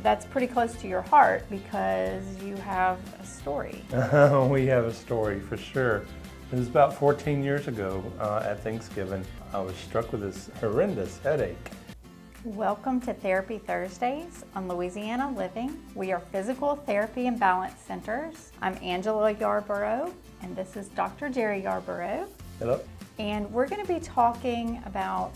that's pretty close to your heart because you have a story. We have a story for sure. It was about 14 years ago at Thanksgiving. I was struck with this horrendous headache. Welcome to Therapy Thursdays on Louisiana Living. We are physical therapy and balance centers. I'm Angela Yarbrough, and this is Dr. Jerry Yarbrough. Hello. And we're going to be talking about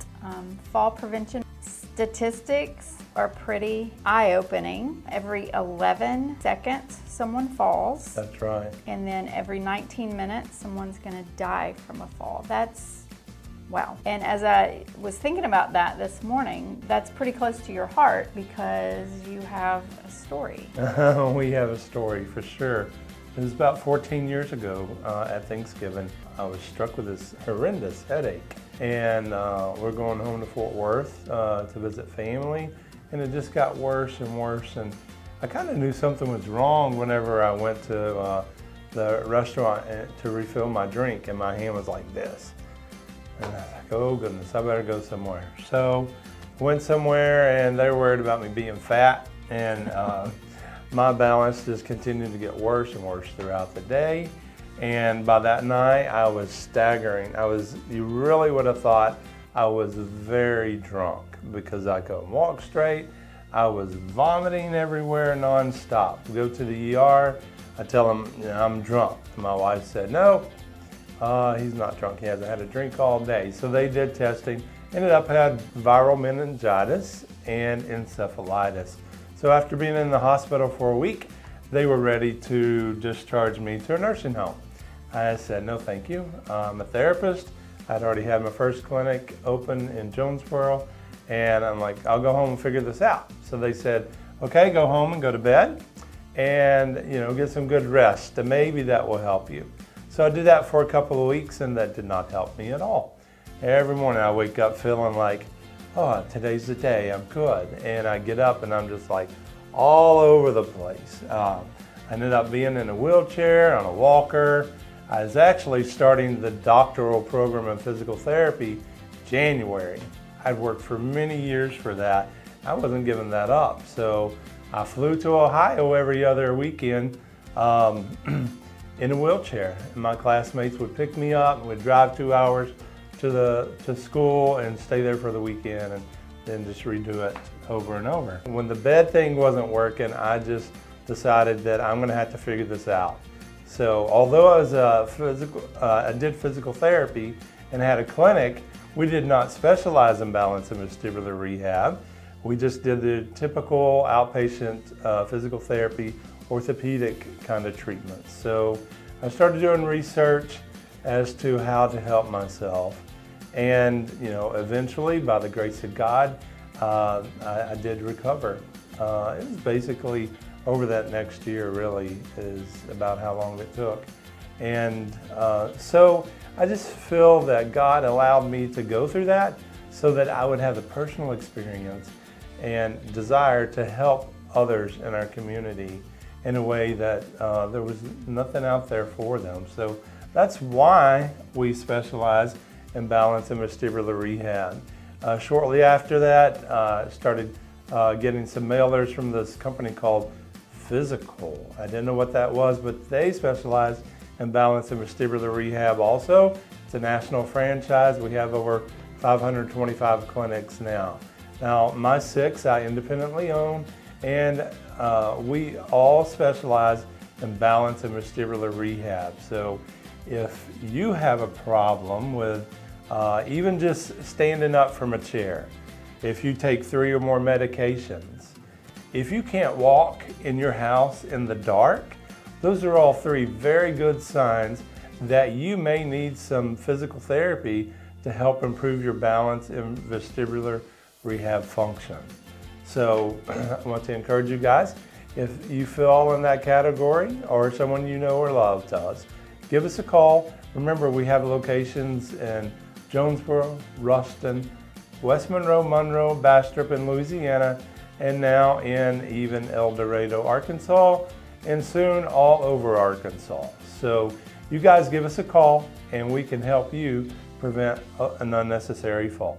fall prevention. Statistics are pretty eye-opening. Every 11 seconds, someone falls. That's right. And then every 19 minutes, someone's going to die from a fall. That's wow. And as I was thinking about that this morning, that's pretty close to your heart because you have a story. We have a story for sure. It was about 14 years ago at Thanksgiving. I was struck with this horrendous headache. And we're going home to Fort Worth to visit family. And it just got worse and worse. And I kind of knew something was wrong whenever I went to the restaurant to refill my drink. And my hand was like this. And I was like, oh goodness, I better go somewhere. So I went somewhere and they were worried about me being fat. And my balance just continued to get worse and worse throughout the day. And by that night, I was staggering. You really would have thought I was very drunk because I couldn't walk straight. I was vomiting everywhere nonstop. Go to the ER, I tell them, I'm drunk. My wife said, no, he's not drunk. He hasn't had a drink all day. So they did testing, ended up had viral meningitis and encephalitis. So after being in the hospital for a week, they were ready to discharge me to a nursing home. I said, no, thank you. I'm a therapist. I'd already had my first clinic open in Jonesboro. And I'm like, I'll go home and figure this out. So they said, okay, go home and go to bed and get some good rest. And maybe that will help you. So I did that for a couple of weeks and that did not help me at all. Every morning I wake up feeling like, oh, today's the day, I'm good. And I get up and I'm just like all over the place. I ended up being in a wheelchair, on a walker. I was actually starting the doctoral program in physical therapy January. I'd worked for many years for that. I wasn't giving that up. So I flew to Ohio every other weekend in a wheelchair. And my classmates would pick me up and we'd drive 2 hours to school and stay there for the weekend and then just redo it over and over. When the bed thing wasn't working, I just decided that I'm gonna have to figure this out. So although I did physical therapy and had a clinic, we did not specialize in balance and vestibular rehab. We just did the typical outpatient physical therapy, orthopedic kind of treatments. So I started doing research as to how to help myself. And eventually, by the grace of God, I did recover. It was basically over that next year really is about how long it took. And so I just feel that God allowed me to go through that so that I would have the personal experience and desire to help others in our community in a way that there was nothing out there for them. So that's why we specialize in balance and vestibular rehab. Shortly after that, I started getting some mailers from this company called Fyzical. I didn't know what that was, but they specialize in balance and vestibular rehab also. It's a national franchise. We have over 525 clinics now. Now, my 6 I independently own, and we all specialize in balance and vestibular rehab. So if you have a problem with even just standing up from a chair, if you take 3 or more medications, if you can't walk in your house in the dark, those are all 3 very good signs that you may need some physical therapy to help improve your balance and vestibular rehab function. So I want to encourage you guys, if you fall in that category or someone you know or love does, give us a call. Remember, we have locations in Jonesboro, Ruston, West Monroe, Bastrop in Louisiana, and now in even El Dorado, Arkansas, and soon all over Arkansas. So you guys give us a call and we can help you prevent an unnecessary fall.